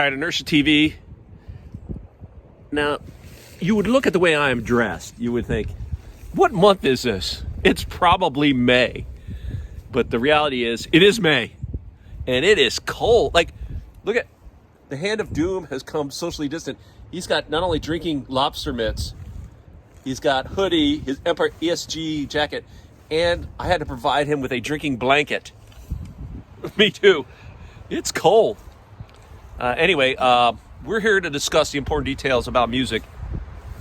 right, Inertia TV. Now, you would look at the way I am dressed. You would think, what month is this? It's probably May. But the reality is, it is May. And it is cold. Like, look at, the Hand of Doom has come socially distant. He's got not only drinking lobster mitts, he's got hoodie, his Empire ESG jacket, and I had to provide him with a drinking blanket. Me too. It's cold. Anyway, we're here to discuss the important details about music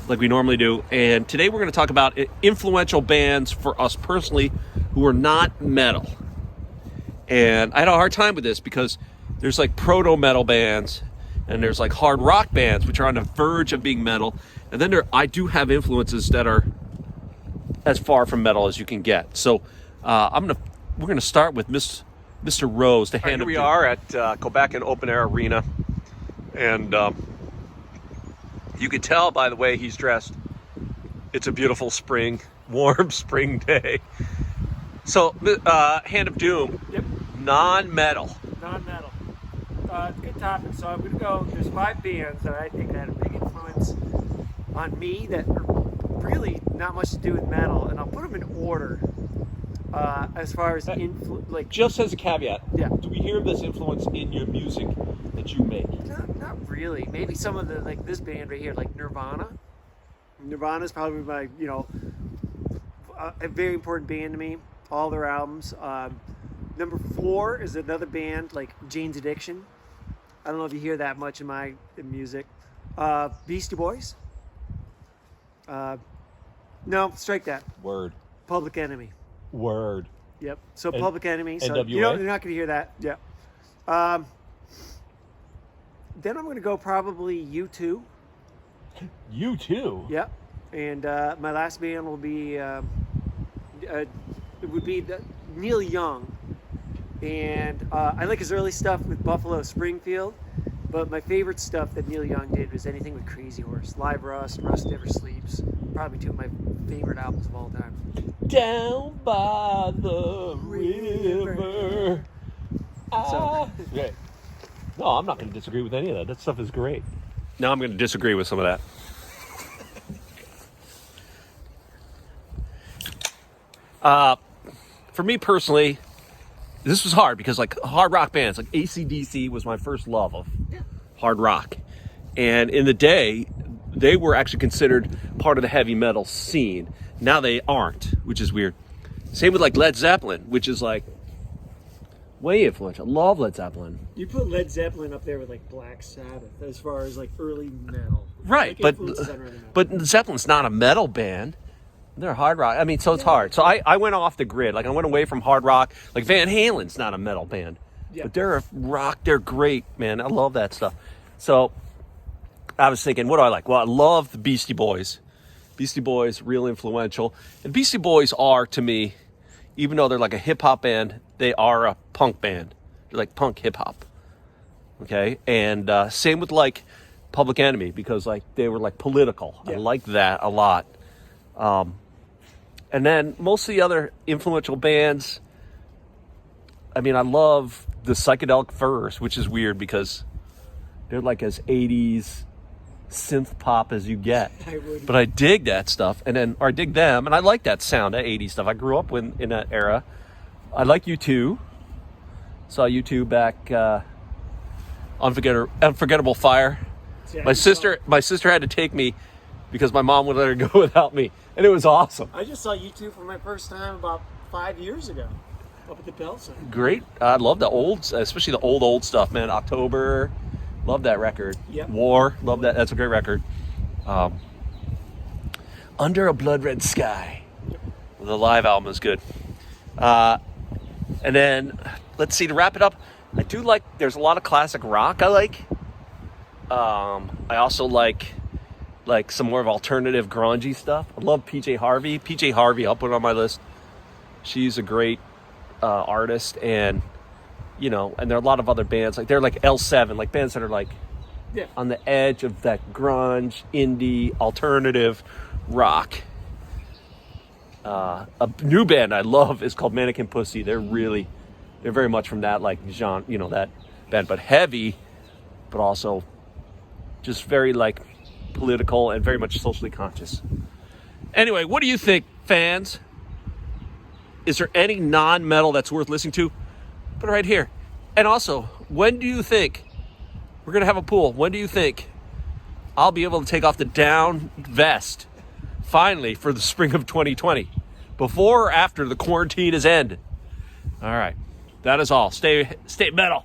like we normally do. And today we're going to talk about influential bands for us personally who are not metal. And I had a hard time with this because there's like proto-metal bands and there's like hard rock bands which are on the verge of being metal. And then I do have influences that are as far from metal as you can get. So we're going to start with Mr. Rose, the Hand of Doom. Here we are at Kobakin Open Air Arena, and you can tell by the way he's dressed, it's a beautiful warm spring day. So, Hand of Doom, yep. Non-metal. Non-metal. Good topic. So I'm going to go, there's 5 bands that I think had a big influence on me that are really not much to do with metal, and I'll put them in order. As far as just as a caveat, yeah. Do we hear this influence in your music that you make? Not really. Maybe some of the, like this band right here, like Nirvana. Nirvana's probably my, a very important band to me. All their albums. Number 4 is another band like Jane's Addiction. I don't know if you hear that much in music. Beastie Boys. No, strike that. Word. Public Enemy. Word. Yep. So Public Enemy. So NWA? you're not going to hear that. Yeah. Then I'm going to go probably U2. U2? Yep. And my last band will be it would be Neil Young. And I like his early stuff with Buffalo Springfield. But my favorite stuff that Neil Young did was anything with Crazy Horse, Live Rust, Rust Never Sleeps. Probably 2 of my favorite albums of all time. Down by the river. Okay. No, I'm not going to disagree with any of that. That stuff is great. Now I'm going to disagree with some of that. For me personally, this was hard because like hard rock bands, like AC/DC was my first love of hard rock. And in the day, they were actually considered part of the heavy metal scene. Now they aren't, which is weird. Same with like Led Zeppelin, which is like way influential. I love Led Zeppelin. You put Led Zeppelin up there with like Black Sabbath as far as like early metal. Right, like but Zeppelin's not a metal band. They're hard rock. I mean, so it's hard. So I went off the grid. Like I went away from hard rock. Like Van Halen's not a metal band. Yeah. But they're a rock. They're great, man. I love that stuff. So I was thinking, what do I like? Well, I love the Beastie Boys. Beastie Boys, real influential. And Beastie Boys are, to me, even though they're like a hip-hop band, they are a punk band. They're like punk hip-hop. Okay? And same with like Public Enemy, because like they were like political. Yeah. I like that a lot. And then most of the other influential bands, I mean, I love the Psychedelic Furs, which is weird because they're like as 80s synth pop as you get. But I dig that stuff, I dig them, and I like that sound, that 80s stuff. I grew up in that era. I like U2. Saw U2 back Unforgettable Fire. Yeah, my sister had to take me because my mom would let her go without me, and it was awesome. I just saw U2 for my first time about 5 years ago up at the Bell Center. Great. I love the old, especially the old stuff, man. October, love that record. Yep. War, love that. That's a great record. Under a Blood Red Sky. Yep. The live album is good. And then, let's see, to wrap it up, I do like, there's a lot of classic rock I like. I also like some more of alternative grungy stuff. I love PJ Harvey. PJ Harvey, I'll put it on my list. She's a great artist, and and there are a lot of other bands. Like they're like L7, like bands that are like on the edge of that grunge, indie, alternative rock. A new band I love is called Mannequin Pussy. They're very much from that like genre, that band, but heavy. but also just very like political and very much socially conscious. Anyway, what do you think, fans? Is there any non-metal that's worth listening to? Put it right here. And also, when do you think we're going to have a pool? When do you think I'll be able to take off the down vest finally for the spring of 2020? Before or after the quarantine is ended? All right. That is all. Stay metal.